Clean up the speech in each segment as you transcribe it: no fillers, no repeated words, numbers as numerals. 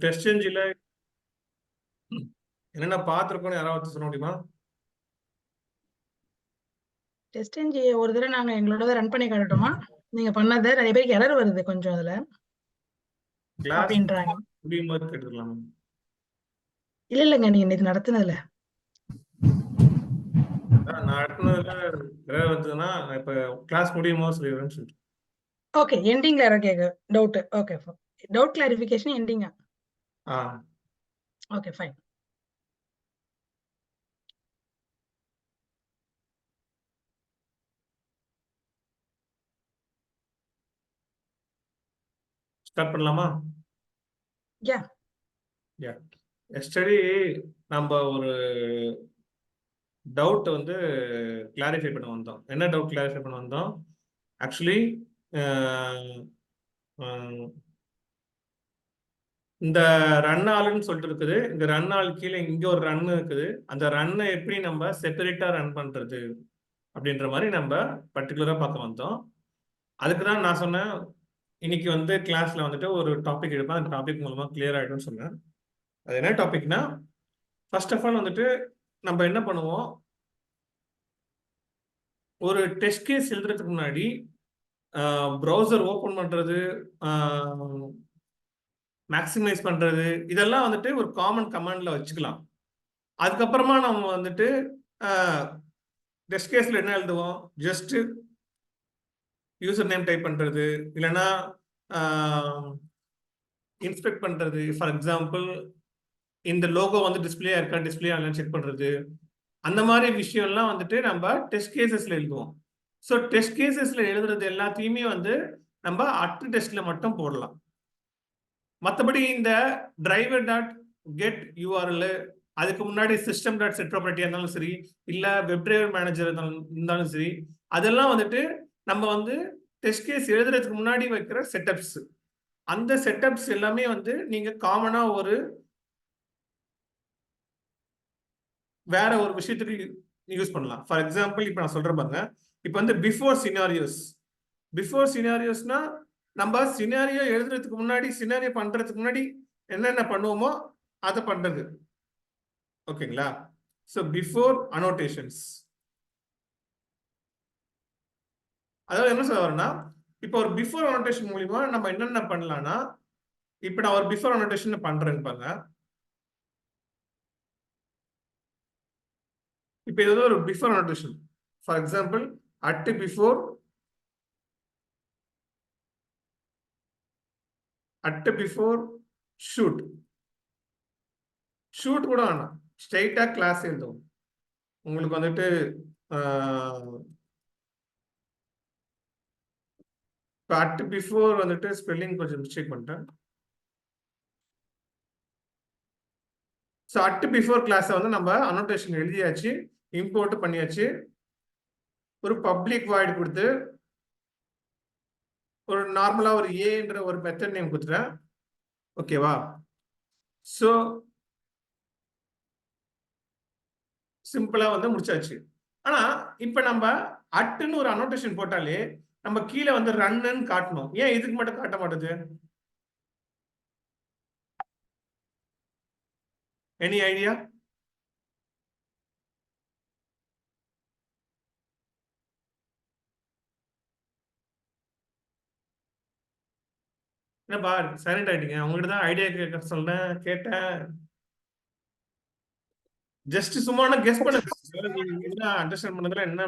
Test என்ஜின்ல என்னென்ன பார்த்துருக்கோன்னு யாராவது சொல்ல முடியுமா? டெஸ்ட் என்ஜி ஒரு தடவை நாங்க எங்களோட ரன் பண்ணி காட்டட்டுமா? நீங்க பண்ணது நிறைய பேருக்கு எரர் வருது கொஞ்சம் அதுல கிளாஸ் அப்படின்றாங்க. முடியும்போது கேட்டுக்கலாம். இல்லைங்க நீங்க நேற்று நடத்துனதுல நான் நடத்துனதுல எரர் வந்ததுன்னா இப்ப கிளாஸ் முடியுமோ சொல்லிடுறேன்னு சொல்லிட்டு. ஓகே எண்டிங்ல எரர் கேக்கு டவுட். ஓகே டவுட் கிளாரிஃபிகேஷன் எண்டிங்கா? Okay fine. ஸ்டார்ட் பண்ணலாமா? யா எஸ்டடி நம்ம ஒரு டவுட் வந்து கிளாரிஃபை பண்ண வந்தோம். என்ன டவுட் கிளாரிஃபை பண்ண வந்தோம்? ஆக்சுவலி இந்த ரன் ஆளுன்னு சொல்லிட்டு இருக்குது. இந்த ரன் ஆள் கீழே இங்க ஒரு ரன் இருக்குது. அந்த ரன்னை எப்படி நம்ம செப்பரேட்டா ரன் பண்றது அப்படின்ற மாதிரி நம்ம பர்டிகுலரா பார்க்க வந்தோம். அதுக்கு தான் நான் சொன்னேன் இன்னைக்கு வந்து கிளாஸ்ல வந்துட்டு ஒரு டாபிக் எடுப்பேன். அந்த டாபிக் மூலமா கிளியர் ஆயிடும்னு சொன்னேன். அது என்ன டாபிக்னா, ஃபர்ஸ்ட் ஆஃப் ஆல் வந்துட்டு நம்ம என்ன பண்ணுவோம், ஒரு டெஸ்ட் கேஸ் எழுதுறதுக்கு முன்னாடி ப்ரௌசர் ஓபன் பண்றது, மேக்ஸிமைஸ் பண்றது, இதெல்லாம் வந்துட்டு ஒரு காமன் கமாண்ட்ல வச்சுக்கலாம். அதுக்கப்புறமா நம்ம வந்துட்டு டெஸ்ட் கேஸ்ல என்ன எழுதுவோம், ஜஸ்ட் யூசர் நேம் டைப் பண்றது, இல்லைன்னா இன்ஸ்பெக்ட் பண்றது. ஃபார் எக்ஸாம்பிள் இந்த லோகோ வந்து டிஸ்பிளே இருக்கா, டிஸ்பிளே ஆகலாம் செக் பண்றது, அந்த மாதிரி விஷயம்லாம் வந்துட்டு நம்ம டெஸ்ட் கேசஸ்ல எழுதுவோம். ஸோ டெஸ்ட் கேசஸ்ல எழுதுறது எல்லாத்தையுமே வந்து நம்ம அட் டெஸ்ட்ல மட்டும் போடலாம். மற்றபடி இந்த டிரைவர் டாட் கெட் யூஆர்எல், அதுக்கு முன்னாடி சிஸ்டம் டாட் செட் ப்ராப்பர்ட்டியா இருந்தாலும் சரி, இல்ல வெப் டிரைவர் மேனேஜர் இருந்தாலும் சரி, அதெல்லாம் வந்துட்டு நம்ம வந்து டெஸ்ட் கேஸ் எழுதுறதுக்கு முன்னாடி வைக்கிற செட்டப்ஸ். அந்த செட்டப்ஸ் எல்லாமே வந்து நீங்க காமனா ஒரு வேற ஒரு விஷயத்துக்கு யூஸ் பண்ணலாம். ஃபார் எக்ஸாம்பிள் இப்ப நான் சொல்றேன் பாருங்க, இப்ப வந்து பிஃபோர் சினாரியோஸ்னா நம்ம சினாரியோ எழுதுறதுக்கு முன்னாடி, சினாரியோ பண்றதுக்கு முன்னாடி என்னென்ன பண்ணுவோமோ அதை பண்றது. ஓகேங்களா? ஸோ பிஃபோர் அனோட்டேஷன்ஸ், அதாவது என்ன சொல்ல வரேன்னா, இப்போ ஒரு பிஃபோர் அனோட்டேஷன் மூலியமா நம்ம என்னென்ன பண்ணலாம்னா, இப்ப நான் ஒரு பிஃபோர் அனோட்டேஷன் பண்றேன்னு பாருங்க. இப்ப இது ஒரு before annotation. For example at before shoot கூட வேணாம், ஸ்ட்ரைட்டா கிளாஸ் எழுதும். உங்களுக்கு வந்துட்டு அட் பிஃபோர் வந்துட்டு ஸ்பெல்லிங் கொஞ்சம் மிஸ்டேக் பண்ணிட்டேன். ஸோ அட் பிஃபோர் கிளாஸை வந்து நம்ம அனோட்டேஷன் எழுதியாச்சு, இம்போர்ட் பண்ணியாச்சு, ஒரு பப்ளிக் வாய்ட் கொடுத்து ஒரு நார்மலா ஒரு ஏன்ற ஒரு மெத்தட் நேம் கொடுத்துறேன். ஓகேவா? ஸோ சிம்பிளா வந்து முடிச்சாச்சு. ஆனா இப்ப நம்ம அட்டுன்னு ஒரு அனோட்டேஷன் போட்டாலே நம்ம கீழே வந்து ரன்னு காட்டணும். ஏன் இதுக்கு மட்டும் காட்ட மாட்டேது? Any idea? என்னப்பா சைலண்ட் ஆயிட்டீங்க? உங்ககிட்ட தான் ஐடியா கேட்க சொல்றேன், கேட்டேன். ஜஸ்ட் சும்மா கெஸ் பண்ணுங்க. நீங்க அண்டர்ஸ்டாண்ட் பண்ணதுல என்ன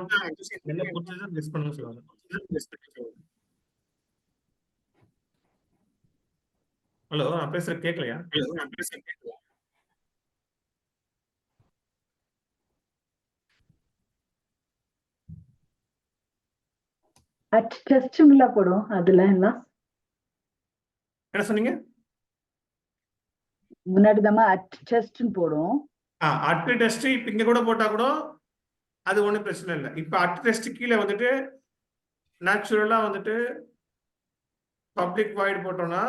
புரிஞ்சது கெஸ் பண்ணுங்க சொல்லுவாங்க. ஹலோ, நான் பேசுற கேட்கலையா? அட் டெஸ்ட்ல போடும். அதுல என்ன சொன்னீங்க? முன்னாடி தான் அட் டெஸ்ட் போடும். அட் டெஸ்ட் இப்ப இங்க கூட போட்டா கூட அது ஒண்ணும் பிரச்சனை இல்லை. இப்ப அட் டெஸ்ட் கீழே வந்துட்டு நேச்சுரலா வந்துட்டு பப்ளிக் வாய்ட் போட்டோம்னா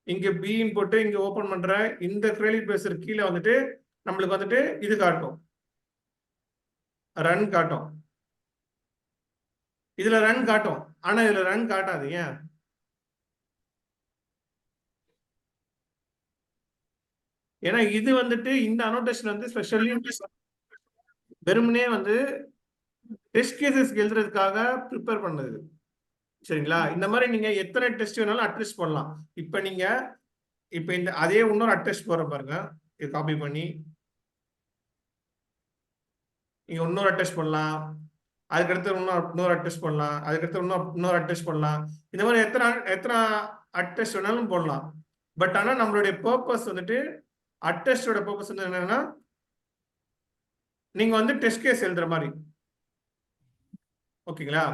இங்க பின்னு போட்டு இங்க ஓபன் பண்ற இந்த கிரெடிட் பேசர் கீழே வந்துட்டு நம்மளுக்கு வந்துட்டு இது காட்டும், ரன் காட்டும். இதுல ரன் காட்டும், ஆனா இதுல ரன் காட்டாது. ஏன்? ஏன்னா இது வந்துட்டு இந்த அனோட்டேஷன் வந்து ஸ்பெஷலி வெறுமனே வந்து டெஸ்ட் கேசஸ் எழுதுறதுக்காக ப்ரிப்பேர் பண்ணது. சரிங்களா? இந்த மாதிரி நீங்க எத்தனை டெஸ்ட் வேணாலும் அட்டெஸ்ட் பண்ணலாம். இப்ப இந்த அதே இன்னொரு அட்டெஸ்ட் போற பாருங்க. இது காப்பி பண்ணி நீங்க இன்னொரு அட்டெஸ்ட் பண்ணலாம். அதுக்கடுத்து இன்னொரு அட்டெஸ்ட் பண்ணலாம். அதுக்கடுத்து இன்னொரு அட்டெஸ்ட் பண்ணலாம். இந்த மாதிரி எத்தனை அட்டெஸ்ட் வேணாலும் போடலாம். பட் ஆனா நம்மளுடைய பர்பஸ் வந்துட்டு அட்டெஸ்டோட பர்பஸ் வந்து என்னன்னா நீங்க வந்து டெஸ்ட் கேஸ் எழுதுற மாதிரி. ஓகேங்களா?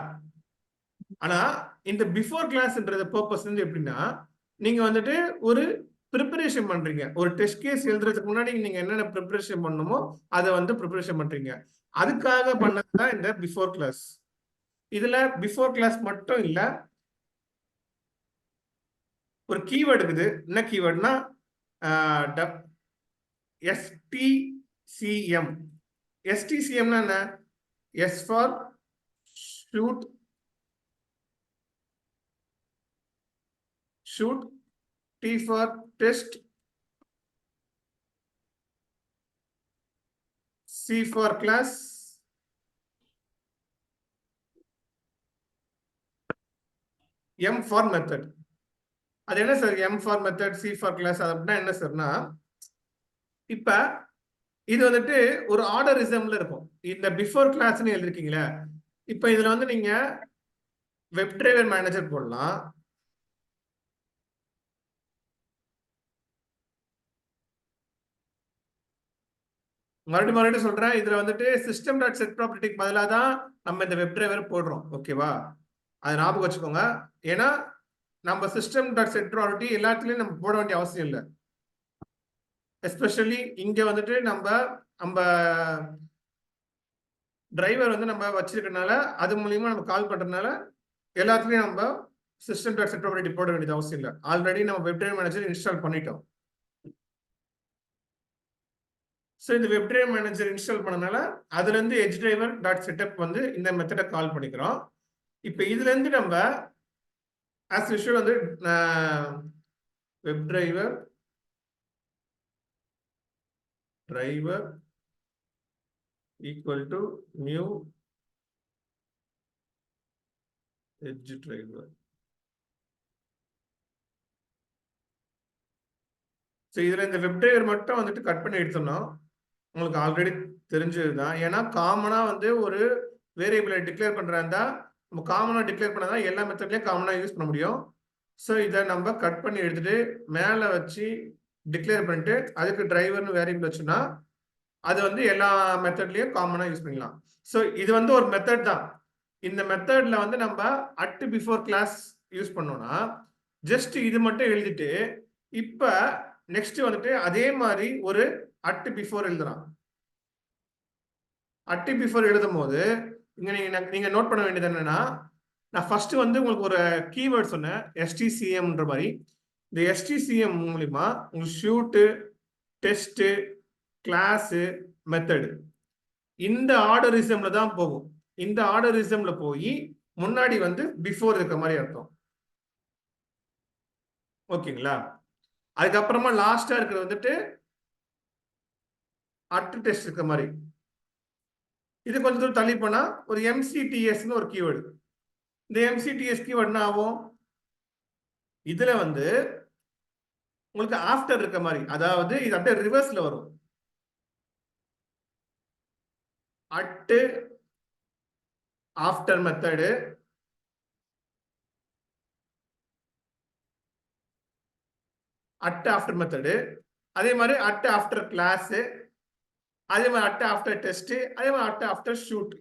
ஆனா இந்த பிஃபோர் கிளாஸ்ன்றது பர்பஸ் வந்து எப்படின்னா நீங்க வந்துட்டு ஒரு ப்ரிப்பரேஷன் பண்றீங்க. ஒரு டெஸ்ட் கேஸ் எழுதுறதுக்கு முன்னாடி நீங்க என்னென்ன ப்ரிப்பரேஷன் பண்ணணுமோ அதை வந்து ப்ரிப்பரேஷன் பண்றீங்க. அதுக்காக பண்ணதுதான் இந்த பிஃபோர் கிளாஸ். இதுல பிஃபோர் கிளாஸ் மட்டும் இல்ல, ஒரு கீவேர்டு இருக்குது. என்ன கீவேர்டுனா STCM. STCMனா என்ன? S for shoot, T for test, C for class, M for method. அது என்ன sir M for method, C for class? அது அப்படின்னா என்ன சார்னா இப்ப இது வந்துட்டு ஒரு ஆர்டரிசம்ல இருக்கும். இந்த பிஃபோர் கிளாஸ்ன்னு எழுதிருக்கீங்களா? இப்ப இதுல வந்து நீங்க வெப் டிரைவர் மேனேஜர் போடலாம். மறுபடியும் சொல்றேன். இதுல வந்துட்டு சிஸ்டம் டாட் செட் ப்ராப்பர்ட்டிக்கு பதிலாக தான் நம்ம இந்த வெப் டிரைவர் போடுறோம். ஓகேவா? அதை ஞாபகம் வச்சுக்கோங்க. ஏன்னா நம்ம சிஸ்டம் டாட் செட் ப்ராப்பர்ட்டி எல்லாத்துலயும் நம்ம போட வேண்டிய அவசியம் இல்லை. எஸ்பெஷலி இங்க வந்துட்டு நம்ம டிரைவர் வந்து நம்ம வச்சிருக்கனால அது மூலியமா நம்ம கால் பண்றதுனால எல்லாத்துலயும் நம்ம சிஸ்டம் டாட் செட் ப்ராப்பர்ட்டி போட வேண்டியது அவசியம் இல்லை. ஆல்ரெடி நம்ம வெப் டிரைவர் மேனேஜர் இன்ஸ்டால் பண்ணிட்டோம். ஸோ இந்த வெப் டிரைவர் மேனேஜர் இன்ஸ்டால் பண்ணனால அதுல இருந்து எட்ஜ் டிரைவர் டாட் செட்டப் வந்து இந்த மெத்தடை கால் பண்ணிக்கிறோம். இப்போ இதுல இருந்து நம்ம ஆஸ் யூஷுவல் வந்து web driver equal to new edge driver. So இதுல இந்த வெப் டிரைவர் மட்டும் வந்துட்டு கட் பண்ணி எடுத்தோம்னா உங்களுக்கு ஆல்ரெடி தெரிஞ்சதுதான். ஏன்னா காமனா வந்து ஒரு வேரியபிளை டிக்ளேர் பண்றதா நம்ம காமனா டிக்ளேர் பண்ணதான் எல்லா மெத்தட்லயும் காமனா யூஸ் பண்ண முடியும். ஸோ இதை நம்ம கட் பண்ணி எடுத்துட்டு மேலே வச்சு டிக்ளேர் பண்ணிட்டு அதுக்கு டிரைவர்னு வேரியபிள் வச்சுன்னா அது வந்து எல்லா மெத்தட்லயும் காமனா யூஸ் பண்ணிக்கலாம். ஸோ இது வந்து ஒரு மெத்தட் தான். இந்த மெத்தட்ல வந்து நம்ம அட் பிஃபோர் கிளாஸ் யூஸ் பண்ணோம்னா ஜஸ்ட் இது மட்டும் எழுதிட்டு இப்ப நெக்ஸ்ட் வந்துட்டு அதே மாதிரி ஒரு அட் பிஃபோர் எழுதுறான். அட் பிஃபோர் எழுதும் போது இங்க நீங்க நோட் பண்ண வேண்டியது என்னன்னா நான் ஃபர்ஸ்ட் வந்து உங்களுக்கு ஒரு கீவேர்ட் சொன்னேன் STCMன்ற மாதிரி. இந்த STCM மூலியமா உங்களுக்கு ஷூட்டு, டெஸ்ட், கிளாஸ், மெத்தடு இந்த ஆர்டரிசம்ல தான் போகும். இந்த ஆர்டரிசம்ல போய் முன்னாடி வந்து பிஃபோர் இருக்க மாதிரி அர்த்தம். ஓகேங்களா? அதுக்கப்புறமா லாஸ்டா இருக்கிறது வந்துட்டு அட் டெஸ்ட் இருக்க மாதிரி. இது கொஞ்சம் தூரம் தள்ளி போனா ஒரு MCTSன்னு ஒரு கீவேர்டு. இந்த MCTS கீவேர்டு என்ன ஆகும்? இதுல வந்து உங்களுக்கு ஆஃப்டர் இருக்க மாதிரி, அதாவது இது அப்படியே ரிவர்ஸ்ல வரும். At after method, at after method, அதே மாதிரி அட் ஆஃப்டர் கிளாஸ், அதே மாதிரி அட் ஆஃப்டர் டெஸ்ட், அதே மாதிரி அட் ஆஃப்டர் ஷூட்.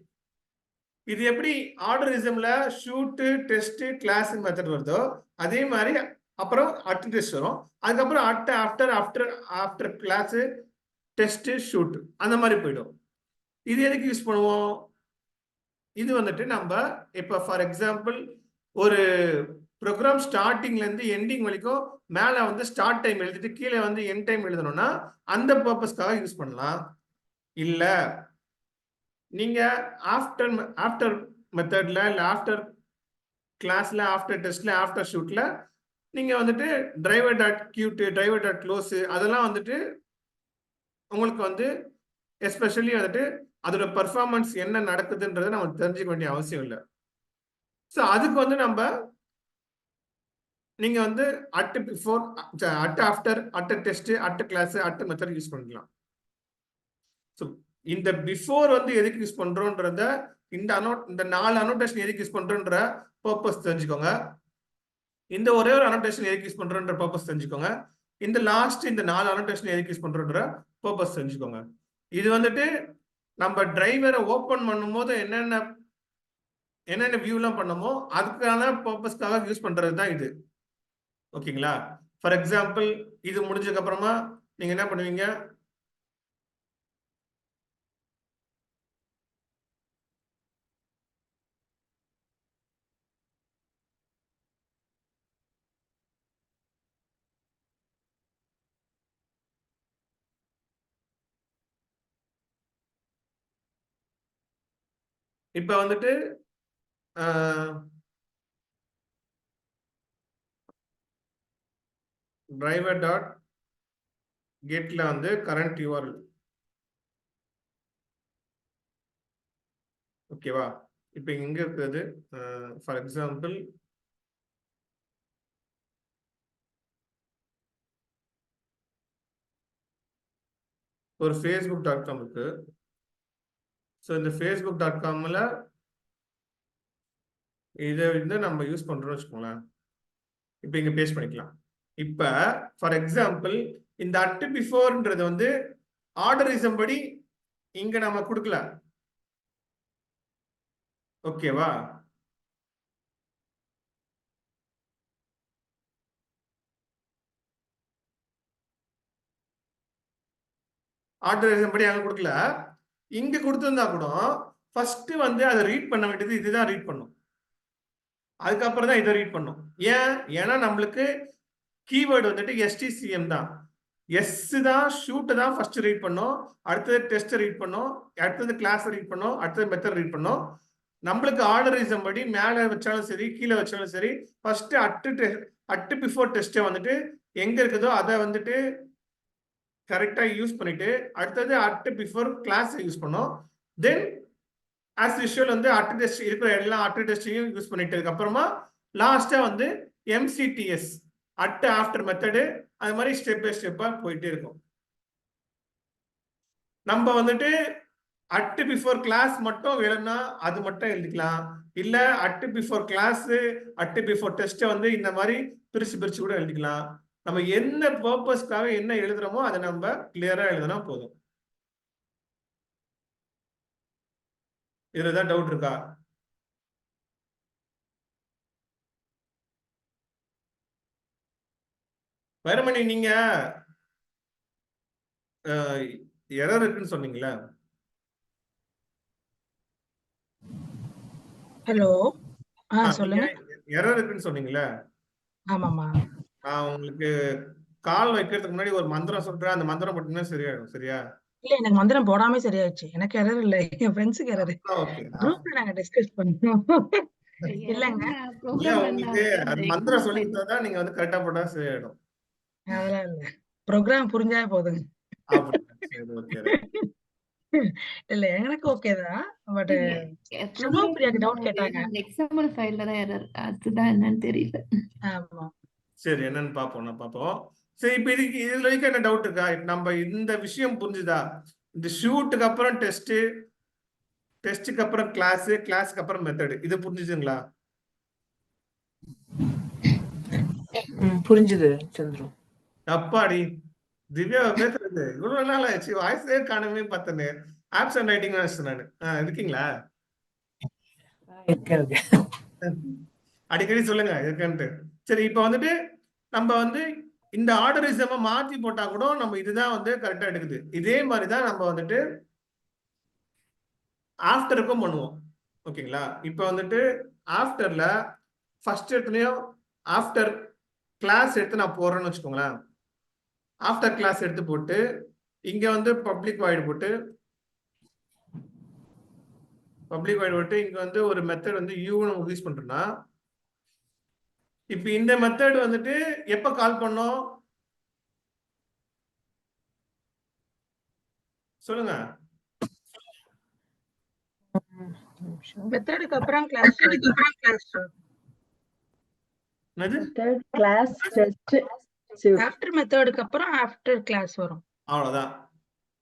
இது எப்படி ஆர்டரிசம்ல ஷூட்டு, டெஸ்ட், கிளாஸ் மெத்தட் வருதோ அதே மாதிரி அப்புறம் அட் டெஸ்ட் வரும். அதுக்கப்புறம் at after class, test, suite அந்த மாதிரி போயிடும். இது எதுக்கு யூஸ் பண்ணுவோம்? இது வந்துட்டு நம்ம இப்ப ஃபார் எக்ஸாம்பிள் ஒரு ப்ரோக்ராம் ஸ்டார்டிங்ல இருந்து எண்டிங் வரைக்கும் மேல வந்து ஸ்டார்ட் டைம் எழுதிட்டு கீழே வந்து எண்ட் டைம் எழுதணும்னா அந்த பர்பஸ்க்காக யூஸ் பண்ணலாம். இல்ல நீங்க ஆஃப்டர் மெத்தட்ல இல்ல ஆஃப்டர் கிளாஸ்ல, ஆஃப்டர் டெஸ்ட்ல, ஆஃப்டர் ஷூட்ல நீங்க வந்துட்டு driver dot quit, driver dot close அதெல்லாம் வந்துட்டு உங்களுக்கு வந்து எஸ்பெஷலி வந்துட்டு அதோட பெர்ஃபார்மன்ஸ் என்ன நடக்குதுன்றதை நம்ம தெரிஞ்சுக்க வேண்டிய அவசியம் இல்லை. ஸோ அதுக்கு வந்து நீங்க வந்து at before, at after, at test, at class, at method use பண்ணிக்கலாம். ஸோ இந்த பிஃபோர் வந்து எதுக்கு யூஸ் பண்றோன்றத இந்த 4 அனோட்டேஷன் எதுக்கு யூஸ் பண்றோன்ற பர்பஸ் தெரிஞ்சுக்கோங்க. இந்த ஒரே ஒரு அனோட்டேஷன் எதுக்கு யூஸ் பண்றோன்ற பர்பஸ் தெரிஞ்சுக்கோங்க. இந்த லாஸ்ட் இந்த 4 அனோட்டேஷன் எதுக்கு யூஸ் பண்றோன்ற பர்பஸ் தெரிஞ்சுக்கோங்க. இது வந்துட்டு நம்ம டிரைவரை ஓபன் பண்ணும்போது என்னென்ன வியூலாம் பண்ணமோ அதுக்கான பர்பஸ்க்காக யூஸ் பண்றது தான் இது. ஓகேங்களா? ஃபார் எக்ஸாம்பிள் இது முடிஞ்சதுக்கு அப்புறமா நீங்க என்ன பண்ணுவீங்க? இப்ப வந்துட்டு டிரைவர் டாட் கெட்ல வந்து கரண்ட் யூஆர்எல். ஓகேவா? இப்ப இங்க இருக்கிறது ஃபார் எக்ஸாம்பிள் ஒரு facebook.com இருக்கு. ஸோ இந்த facebook.comல இதை வந்து நம்ம யூஸ் பண்றோம்னு வச்சுக்கோங்களேன். இப்போ இங்க பேஸ்ட் பண்ணிக்கலாம். இப்ப ஃபார் எக்ஸாம்பிள் இந்த அட் பிஃபோர்ன்றது வந்து ஆர்டரிசம் படி இங்க நம்ம கொடுக்கல. ஓகேவா? ஆர்டரிசம் படி அங்க கொடுக்கல. இங்க கொடுத்திருந்தா கூட ஃபர்ஸ்ட் வந்து அதை ரீட் பண்ண வேண்டியது இதுதான் ரீட் பண்ணும். அதுக்கப்புறம் தான் இதை ரீட் பண்ணும். ஏன்னா நம்மளுக்கு கீவேர்டு வந்துட்டு STCM தான். எஸ் தான் ஷூட் தான் ஃபர்ஸ்ட் ரீட் பண்ணும், அடுத்தது டெஸ்ட் ரீட் பண்ணும், அடுத்தது கிளாஸ் ரீட் பண்ணும், அடுத்தது மெத்தட் ரீட் பண்ணும். நம்மளுக்கு ஆர்டரிசம் படி மேலே வச்சாலும் சரி கீழே வச்சாலும் சரி ஃபர்ஸ்ட் அட் பிஃபோர் டெஸ்ட்டை வந்துட்டு எங்க இருக்குதோ அதை வந்துட்டு கரெக்டா யூஸ் பண்ணிட்டு அடுத்தது அட் பிஃபோர் கிளாஸ் யூஸ் பண்ணும். தென் ஆஸ் யூஷுவல் வந்து அட் டெஸ்ட் இருக்கிற எல்லா அட் டெஸ்டையும் யூஸ் பண்ணிட்டதுக்கு அப்புறமா லாஸ்டா வந்து MCTS அட் ஆஃப்டர் மெத்தடு அது மாதிரி ஸ்டெப் பை ஸ்டெப்பா போயிட்டே இருக்கும். நம்ம வந்துட்டு அட் பிஃபோர் கிளாஸ் மட்டும் வேணும்னா அது மட்டும் எழுதிக்கலாம். இல்ல at before class at before test வந்து இந்த மாதிரி பிரிச்சு கூட எழுதிக்கலாம். நம்ம என்ன பர்பஸ்க்காக என்ன எழுதுறோமோ அதை நம்ம கிளியரா எழுதினா போதும். இதுல ஏதாவது டவுட் இருக்கா? வைரமணி நீங்க எரர் இருக்குன்னு சொன்னீங்களா? ஹலோ. சொல்லுங்க. எரர் இருக்குன்னு சொன்னீங்களா? ஆமாமா. நான் உங்களுக்கு கால் வைக்கிறதுக்கு முன்னாடி ஒரு மந்திரம் சொல்றேன். அந்த மந்திரம் மட்டும்தான் சரியாயிடும். சரியா? இல்ல எனக்கு மந்திரம் போடாம சரியாயிடுச்சு. எனக்கு எரர் இல்ல, என் ஃப்ரெண்ட்ஸுக்கு எரர். ஓகே. குரூப்ல நாங்க டிஸ்கஸ் பண்ணோம். இல்லங்க. இல்ல உங்களுக்கு அது மந்திரம் சொல்லி கொடுத்தாதான் நீங்க வந்து கரெக்டா போட்டா சரியாயிடும். அதெல்லாம் இல்ல. ப்ரோக்ராம் புரிஞ்சாலே போதுங்க. இல்ல எனக்கு ஓகே தான். பட் சுபோப்ரியாக்கு டவுட் கேட்டாங்க. எக்ஸ்எம்எல் ஃபைல்ல தான் எரர். அதுதான் என்னன்னு தெரியல. ஆமா. சரி என்னன்னு பாப்போம். சரி இப்ப இதுல வரைக்கும் என்ன டவுட் இருக்கா? நம்ம இந்த விஷயம் புரிஞ்சுதா? இந்த ஷூட்டுக்கு அப்புறம் டெஸ்ட்டுக்கு அப்புறம் கிளாஸுக்கு அப்புறம் மெத்தடு இது புரிஞ்சுதுங்களா? புரிஞ்சுது சந்திரு. அப்பாடி திவ்யா பேசுறது இவ்வளவு நாள் ஆச்சு, வாய்ஸே காணவே பார்த்தனே. ஆப்ஸ் அண்ட் ரைட்டிங் நான் இருக்கீங்களா? அடிக்கடி சொல்லுங்க இருக்குன்ட்டு. சரி இப்ப வந்துட்டு நம்ம வந்து இந்த ஆர்டரிசம மாற்றி போட்டா கூட நம்ம இதுதான் வந்து கரெக்டா எடுக்குது. இதே மாதிரிதான் நம்ம வந்துட்டு ஆஃப்டருக்கும் பண்ணுவோம். ஓகேங்களா? இப்ப வந்துட்டு ஆஃப்டர்ல ஃபர்ஸ்ட் எடுத்துலயும் ஆஃப்டர் கிளாஸ் எடுத்து நான் போடுறேன்னு வச்சுக்கோங்களேன். ஆஃப்டர் கிளாஸ் எடுத்து போட்டு இங்க வந்து பப்ளிக் வாய்டு போட்டு இங்க வந்து ஒரு மெத்தட் வந்து யூன்னு யூஸ் பண்றேன்னா இப்ப இந்த மெத்தட் வந்துட்டு எப்ப கால் பண்ணோம்? சொல்லுங்க. மெத்தடுக்கு அப்புறம் கிளாஸ் என்னது? மெத்தட் கிளாஸ் டெஸ்ட் ஆஃப்டர் மெத்தடுக்கு அப்புறம் ஆஃப்டர் கிளாஸ் வரும். அவ்வளவுதான்.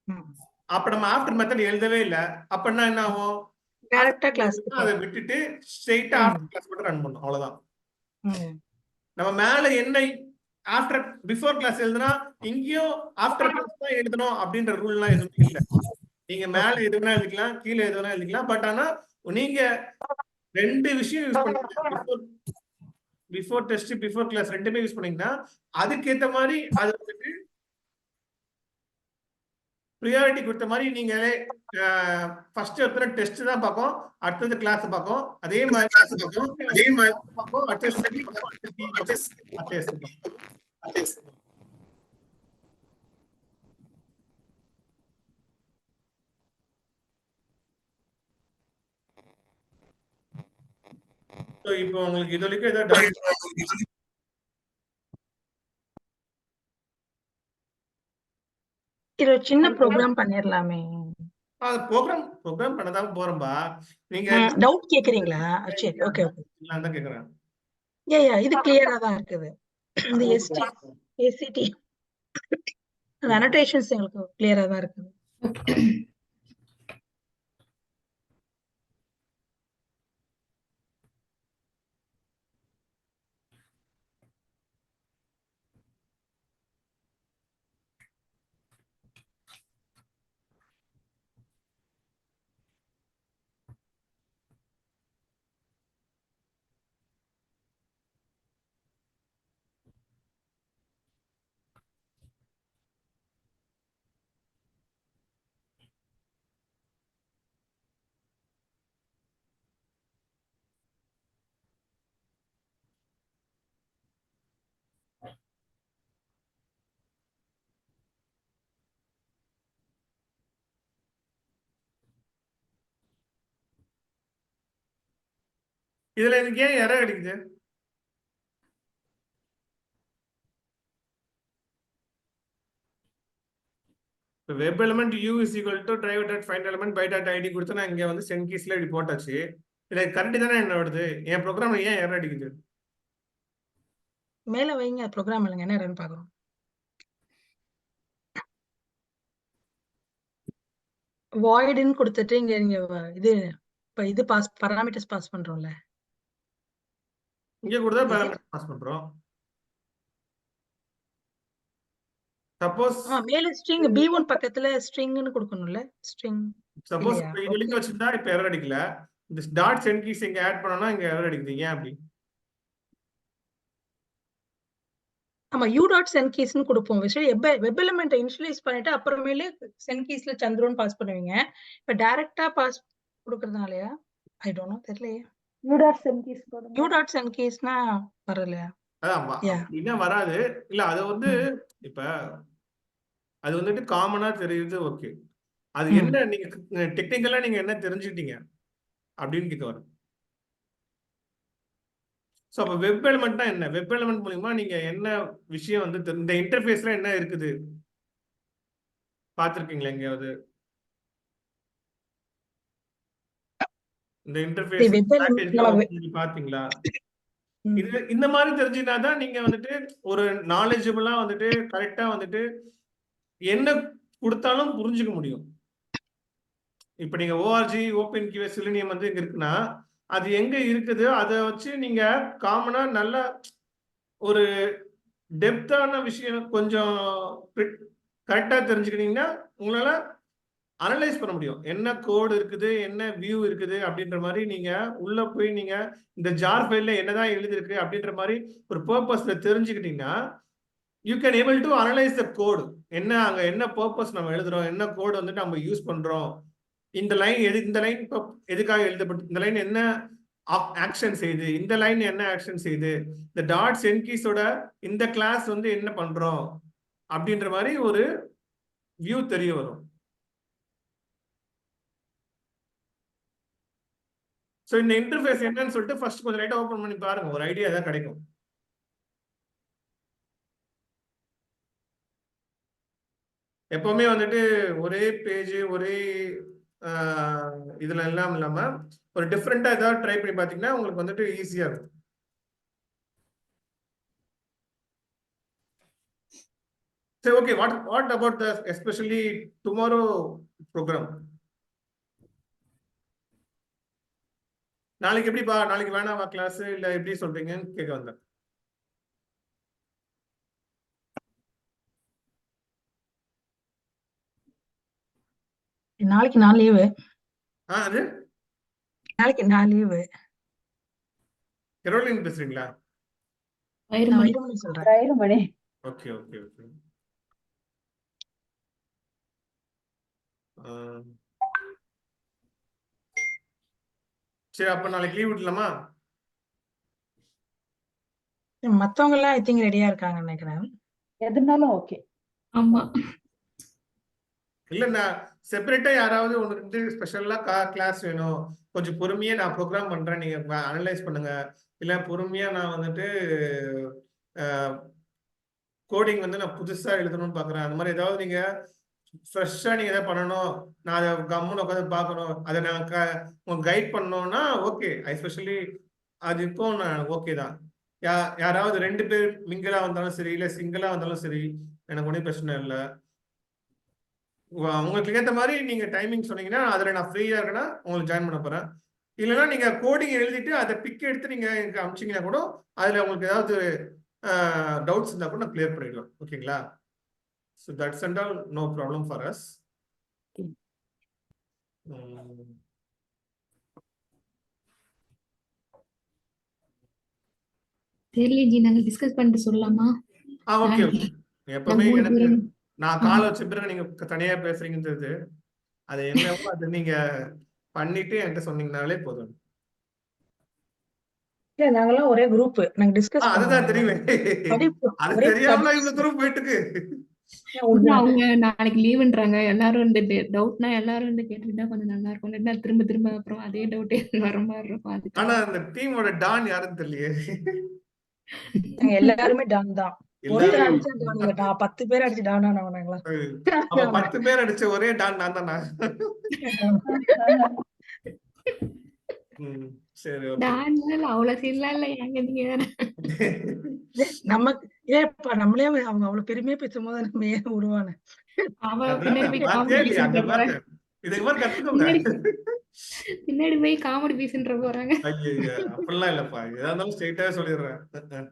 ம். அப்ப நம்ம ஆஃப்டர் மெத்தட் எழுதவே இல்ல. அப்பன்னா என்ன ஆகும்? டைரக்டா கிளாஸ்க்கு அதை விட்டுட்டு ஸ்ட்ரெயிட்டா ஆஃப்டர் கிளாஸ் மட்டும் ரன் பண்ணும். அவ்வளவுதான். நம்ம மேல என்ன ஆஃப்டர் பிஃபோர் கிளாஸ் எழுதுனா இங்கேயும் ஆஃப்டர் கிளாஸ் தான் எழுதணும் அப்படின்ற ரூல்லாம் எதுவுமே இல்ல. நீங்க மேல எதுனா எழுதிக்கலாம், கீழே எதுனா எழுதிக்கலாம். பட் ஆனா நீங்க 2 விஷயம் யூஸ் பண்ணீங்க. பிஃபோர் டெஸ்ட், பிஃபோர் கிளாஸ் ரெண்டுமே யூஸ் பண்ணீங்கன்னா அதுக்கேத்த மாதிரி அது வந்துட்டு ப்ரியாரிட்டி கொடுத்த மாதிரி நீங்களே ஃபர்ஸ்ட் ஒருத்தர டெஸ்ட் தான் பார்க்கும், அடுத்தது கிளாஸ் பார்க்கும். அதே மாதிரி பார்க்கும், இப்போ உங்களுக்கு இது வரைக்கும் ஏதாவது இது ஒரு சின்ன ப்ரோக்ராம் பண்ணிரலாமே. ப்ரோக்ராம் பண்ணதான் போறோம்பா. நீங்க டவுட் கேக்குறீங்களா? சரி, ஓகே ஓகே. நான் தான் கேக்குறேன். யா இது கிளியரா தான் இருக்குது. இந்த ஏசிடி அந்த அனோடேஷன்ஸ் எங்களுக்கு கிளியரா தான் இருக்குது. இதுல எனக்கு ஏன் எரர் அடிக்குது? Web element u is equal to drive dot find element by dot id கொடுத்து நான் இங்க வந்து சென்ட் கீஸ்ல இப்படி போட்டாச்சு. இதுல கரெக்ட் தானே என்ன வருது? என் ப்ரோக்ராம் ஏன் எரர் அடிக்குது? மேல வைங்க ப்ரோக்ராம் இல்லைங்க என்ன ரன் பாக்குறோம். வாய்டுன்னு கொடுத்துட்டு இங்க நீங்க இது இப்ப இது பாராமீட்டர்ஸ் பாஸ் பண்றோம்ல. இங்க கூட தான் பாராமீட்டர் பாஸ் பண்றோம். சப்போஸ் மேல ஸ்ட்ரிங் b1 பக்கத்துல ஸ்ட்ரிங்னு கொடுக்கணும்ல. ஸ்ட்ரிங் சப்போஸ் இது வரைக்கும் வச்சிருந்தா இப்ப எரர் அடிக்கல. இந்த டாட் சென்ட் கீஸ் இங்க ஆட் பண்ணனா இங்க எரர் அடிக்குது. ஏன் அப்படி? ஆமா u டாட் சென்ட் கீஸ்னு கொடுப்போம். வெப் எலிமெண்ட் இனிஷியலைஸ் பண்ணிட்டு அப்புறமேலே சென்ட் கீஸ்ல சந்திரன் பாஸ் பண்ணுவீங்க. இப்ப டைரக்டா பாஸ் கொடுக்கறதுனாலயா? ஐ டோன்ட் நோ, தெரியலையே. u டாட் சென்ட் கீஸ் போடுங்க. u டாட் சென்ட் கீஸ்னா வரலையா? அப்படின்னா வராது. இல்ல அது வந்து இப்ப அது வந்துட்டு காமனா தெரியுது. ஓகே, அது என்ன நீங்க டெக்னிக்கலா நீங்க என்ன தெரிஞ்சுக்கிட்டீங்க அப்படின்னு கேட்க வரும். ஸோ அப்போ வெப் எலிமெண்ட்னா என்ன? வெப் எலிமெண்ட் மூலியமா நீங்க என்ன விஷயம் வந்து இந்த இன்டர்ஃபேஸ்ல என்ன இருக்குது பார்த்திருக்கீங்களா எங்கேயாவது? இந்த இன்டர்ஃபேஸ் பாத்தீங்களா? இது இந்த மாதிரி தெரிஞ்சுனாதான் நீங்க வந்துட்டு ஒரு நாலேஜபிளா வந்துட்டு கரெக்டா வந்துட்டு என்ன கொடுத்தாலும் புரிஞ்சுக்க முடியும். இப்ப நீங்க ஓஆர்ஜி ஓபன் கியூ செலினியம் வந்து இங்க இருக்குன்னா அது எங்க இருக்குது அதை வச்சு நீங்க காமனா நல்ல ஒரு டெப்தான விஷயம் கொஞ்சம் கரெக்டா தெரிஞ்சுக்கிட்டீங்கன்னா உங்களால அனலைஸ் பண்ண முடியும். என்ன கோடு இருக்குது, என்ன வியூ இருக்குது அப்படின்ற மாதிரி நீங்க உள்ள போய் நீங்க இந்த ஜார் ஃபைல்ல என்னதான் எழுதிருக்கு அப்படின்ற மாதிரி ஒரு பர்பஸ்ல தெரிஞ்சுக்கிட்டீங்கன்னா you can able to analyse the code. என்ன அங்க என்ன பர்பஸ் நம்ம எழுதுறோம், என்ன கோடு வந்துட்டு நம்ம யூஸ் பண்றோம், இந்த லைன் இந்த லைன் எதுக்காக எழுதப்பட்டு, இந்த லைன் என்ன ஆக்ஷன் செய்யுது, இந்த லைன் என்ன ஆக்ஷன் செய்யுது, இந்த டாட் சென்ட் கீஸோட இந்த கிளாஸ் வந்து என்ன பண்றோம் அப்படின்ற மாதிரி ஒரு வியூ தெரிய வரும். ஸோ இந்த இன்டர்ஃபேஸ் என்னன்னு சொல்லிட்டு ஃபர்ஸ்ட் கொஞ்சம் லைட்டா ஓபன் பண்ணி பாருங்க, ஒரு ஐடியா தான் கிடைக்கும். எப்பவுமே வந்துட்டு ஒரே பேஜ் ஒரே இதுல எல்லாம் இல்லாம ஒரு டிஃப்ரெண்டா ஏதாவது ட்ரை பண்ணி பாத்தீங்கன்னா உங்களுக்கு வந்துட்டு ஈஸியா இருக்கும். சரி, okay. What about the especially tomorrow program? நாளைக்கு எப்படிப்பா? நாளைக்கு வேணாமா கிளாஸ், இல்ல எப்படி சொல்றீங்கன்னு கேட்க வந்தேன். நாளைக்கு நான் லீவு. அது நாளைக்கு நான் லீவு. கெரோலின் பேசுறீங்களா? நான் வைரமணி வைரமணி சொல்றேன். வைரமணி. Okay okay okay. சரி, அப்ப நாளைக்கு லீவ் விடலாமா? மத்தவங்க எல்லாம் ஐ திங்க் ரெடியா இருக்காங்கன்னு நினைக்கிறேன். எதுனாலும் ஓகே. ஆமா இல்ல, நான் செப்பரேட்டா யாராவது உங்களுக்கு ஸ்பெஷலா கிளாஸ் வேணும், கொஞ்சம் பொறுமையா நான் ப்ரோக்ராம் பண்றேன், நீங்க அனலைஸ் பண்ணுங்க, இல்ல பொறுமையா நான் வந்துட்டு கோடிங் வந்து நான் புதுசா எழுதணும்னு பாக்குறேன், அந்த மாதிரி ஏதாவது நீங்க ஃப்ரெஷ்ஷா நீங்க எதாவது பண்ணணும், நான் அதை கம்முன்னு உட்காந்து பார்க்கணும், அதை நான் உங்களுக்கு கைட் பண்ணணும்னா ஓகே, எஸ்பெஷலி அது இப்போ நான் ஓகே தான். யாராவது 2 பேர் மிங்கிளா வந்தாலும் சரி, இல்ல சிங்கிளா வந்தாலும் சரி, எனக்கு ஒன்றும் பிரச்சனை இல்லை. உங்களுக்கு ஏற்ற மாதிரி நீங்க டைமிங் சொன்னீங்கன்னா அதுல நான் ஃப்ரீயா இருக்கேன்னா உங்களுக்கு ஜாயின் பண்ண போறேன். இல்லைன்னா நீங்க கோடிங் எழுதிட்டு அதை பிக் எடுத்து நீங்க எனக்கு அனுப்பிச்சீங்கன்னா கூட அதுல உங்களுக்கு ஏதாவது டவுட்ஸ் இருந்தா கூட நான் கிளியர் பண்ணிடுவேன். ஓகேங்களா? So that's and all, no problem for us. தெரியல ஜி, நாங்க டிஸ்கஸ் பண்ணிட்டு சொல்லலாமா? Okay okay. எப்பவுமே நாங்க 3 எனக்கு பேரும் நான் கால் வச்ச பிறகு நீங்க தனியா பேசுறீங்கன்றது அது என்னவோ அதை நீங்க பண்ணிட்டு என்கிட்ட சொன்னீங்கனாலே போதும். இல்ல நாங்கெல்லாம் ஒரே குரூப். நாங்க டிஸ்கஸ் அதுதான் பண்ணுவோம். தெரியுமே. படிப்பு அது ஒரே தெரியாமல இவ்வளவு தூரம் போயிட்டு இருக்கு. இல்ல, அவங்க நாளைக்கு லீவுன்றாங்க. எல்லாரும் இந்த டவுட்னா எல்லாரும் இந்த கேட்டுக்கிட்டா கொஞ்சம் நல்லா இருக்கும். இல்லைன்னா திரும்ப திரும்ப அப்புறம் அதே டவுட்டே வர மாதிரி இருக்கும். அதுக்கு ஆனா அந்த டீமோட டான் யாருன்னு தெரியலையே. நாங்க எல்லாருமே டான் தான். ஒருத்தர் எல்லாரும் அடிச்சா டான் இல்ல. நான் 10 பேர் அடிச்சு டான் ஆனவனாங்களா? அப்ப 10 பேர் அடிச்ச ஒரே டான் நான் தானா? சரி, ஓகே. டான்ல அவ்வளவு சீன்லாம் இல்ல. ஏங்க நீங்க வேற. நமக்கு ஏப்பா நம்மளே அவங்க அவ்வளவு பெருமையா பேசும்போது நம்ம ஏன் விடுவானு? அவ பின்னாடி போய் காமெடி பாத்தியா இல்லையா? பீஸ்ன்ற அங்க போறாங்க. பாரு. இதுக்கு மாதிரி கத்துக்கோங்க. பின்னாடி போய் காமெடி பீஸ்ன்ற போறாங்க. ஐயோ, அப்படிலாம் இல்லப்பா. எதா இருந்தாலும் ஸ்ட்ரெயிட்டாவே சொல்லிடுறேன்.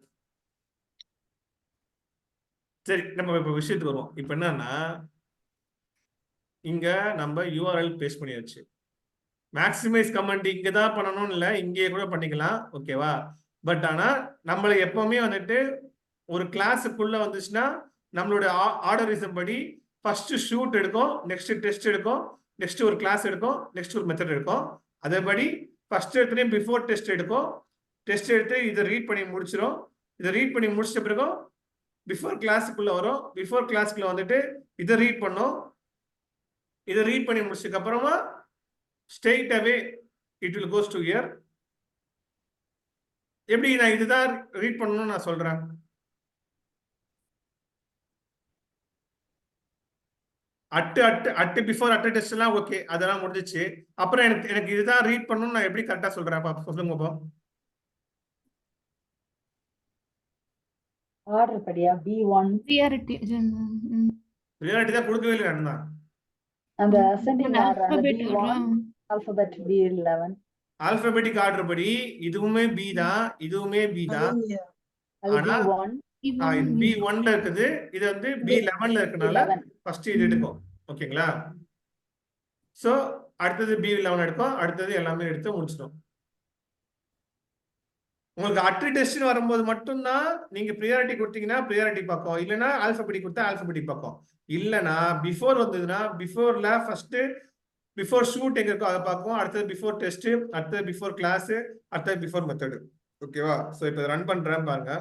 சரி, நம்ம இப்ப விஷயத்துக்கு வருவோம். இப்ப என்னன்னா, இங்க நம்ம யூஆர்எல் பேஸ்ட் பண்ணியாச்சு. மேக்ஸிமைஸ் கமெண்ட் இங்க தான் பண்ணணும்னு இல்லை, இங்கேயே கூட பண்ணிக்கலாம். ஓகேவா? பட் ஆனா நம்மள எப்பவுமே வந்துட்டு ஒரு கிளாஸுக்குள்ள வந்துச்சுன்னா நம்மளோட ஆர்டரிசம் படி ஃபர்ஸ்ட் ஷூட் எடுக்கும், நெக்ஸ்ட் டெஸ்ட் எடுக்கும், நெக்ஸ்ட் ஒரு கிளாஸ் எடுக்கும், நெக்ஸ்ட் ஒரு மெத்தட் எடுக்கும். அதேபடி ஃபர்ஸ்ட் எடுத்துனே பிஃபோர் டெஸ்ட் எடுக்கும், டெஸ்ட் எடுத்து இதை ரீட் பண்ணி முடிச்சிடும். இதை ரீட் பண்ணி முடிச்சிட்ட பிறகும் பிஃபோர் கிளாஸுக்குள்ள வரும். பிஃபோர் கிளாஸ்க்குள்ள வந்துட்டு இதை ரீட் பண்ணும். இதை ரீட் பண்ணி முடிச்சதுக்கு அப்புறமா straight away it will goes to here. எப்படி நான் இதுதான் ரீட் பண்ணணும்னு நான் சொல்றேன். அட்டு பிஃபோர் அட்டு டெஸ்ட் எல்லாம் ஓகே, அதெல்லாம் முடிஞ்சிச்சு. அப்புறம் எனக்கு இதுதான் ரீட் பண்ணணும்னு நான் எப்படி கரெக்டா சொல்றேன்? சொல்லுங்க பாப்போம். ஆர்டர் படியா B1 ப்ரியாரிட்டி ரியாலிட்டி தான் கொடுக்கவே இல்லை நான். அந்த அசெண்டிங் ஆர்டர் அந்த alphabet B1 alphabet B11 alphabetic order படி இதுவுமே பி தான், இதுவுமே பி தான். அது ஆனா B1 இது B1ல இருக்குது, இது வந்து B11ல இருக்கனால ஃபர்ஸ்ட் இது எடுக்கும். ஓகேங்களா? சோ அடுத்தது B11 எடுக்கும், அடுத்தது எல்லாமே எடுத்து முடிச்சிடும். உங்களுக்கு அட்ரி டெஸ்ட் வரும்போது மட்டும்தான் நீங்க ப்ரியாரிட்டி கொடுத்தீங்கன்னா ப்ரியாரிட்டி பார்க்கும், இல்லைன்னா ஆல்பபெட்டிக் கொடுத்தா ஆல்பபெட்டிக் பார்க்கும். இல்லைன்னா பிஃபோர் வந்ததுன்னா பிஃபோர்ல ஃபர்ஸ்ட் பிஃபோர் ஷூட் எங்க இருக்கோ அதை பார்க்கும், அடுத்தது பிஃபோர் டெஸ்ட், அடுத்தது பிஃபோர் கிளாஸ், அடுத்தது பிஃபோர் மெத்தடு. ஓகேவா? ஸோ இப்போ ரன் பண்றேன் பாருங்க.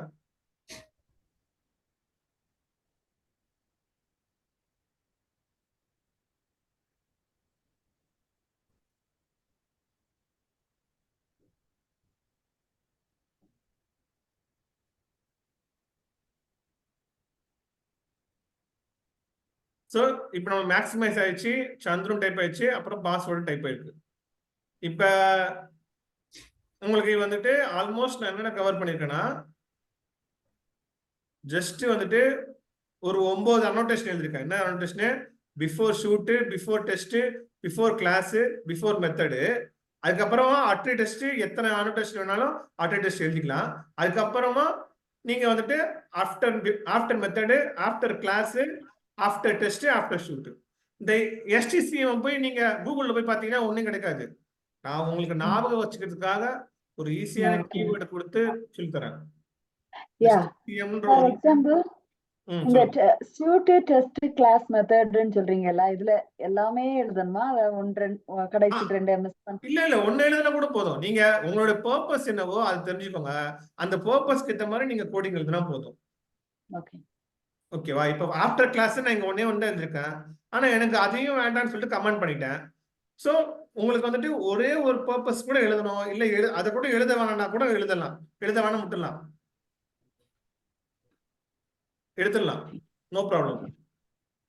ஸோ இப்போ நம்ம மேக்ஸிமைஸ் ஆயிடுச்சு, சந்துரும் டைப் ஆயிடுச்சு, அப்புறம் பாஸ்வேர்டு டைப் ஆயிருக்கு. இப்போ உங்களுக்கு வந்துட்டு ஆல்மோஸ்ட் நான் என்னென்ன கவர் பண்ணியிருக்கேன்னா, ஜஸ்ட் வந்துட்டு ஒரு 9 அனோட்டேஷன் எழுதிருக்கேன். என்ன annotation? Before suite, before test, before class, before method. அதுக்கப்புறமா அட்ரி டெஸ்ட் எத்தனை அனோட்டேஷன் வேணாலும் அட்ரி டெஸ்ட் எழுதிக்கலாம். அதுக்கப்புறமா நீங்க வந்துட்டு after method, after class, after test, after suite. இந்த எஸ்டிசிஎம் போய் நீங்க கூகுள்ல போய் பாத்தீங்கன்னா ஒண்ணும் கிடைக்காது. நான் உங்களுக்கு ஞாபகம் வச்சுக்கிறதுக்காக ஒரு ஈஸியான கீவேர்டு கொடுத்து சொல்லி தரேன். Yeah. STCM For example, இந்த சொல்லுங்க. ஷூட் டெஸ்ட் கிளாஸ் மெத்தட்னு சொல்றீங்கல்ல, இதுல எல்லாமே எழுதணுமா? கடைசி 2 மிஸ் பண்ண இல்ல ஒண்ணு எழுதுனா கூட போதும். நீங்க உங்களோட பர்பஸ் என்னவோ அது தெரிஞ்சுக்கோங்க. அந்த பர்பஸ்க்கு ஏத்த மாதிரி நீங்க கோடிங் எழுதுனா போதும். ஓகே. ஓகேவா? இப்போ ஆஃப்டர் கிளாஸ் நான் இங்க ஒண்ணே ஒன்று எழுதிருக்கேன். ஆனா எனக்கு அதையும் வேண்டாம்னு சொல்லிட்டு கமெண்ட் பண்ணிட்டேன். சோ உங்களுக்கு வந்துட்டு ஒரே ஒரு பர்பஸ் கூட எழுதணும். இல்ல அதை கூட எழுத வேணாம்னா கூட எழுதலாம். எழுத வேணாம் விட்டுலாம். எழுதலாம். No problem.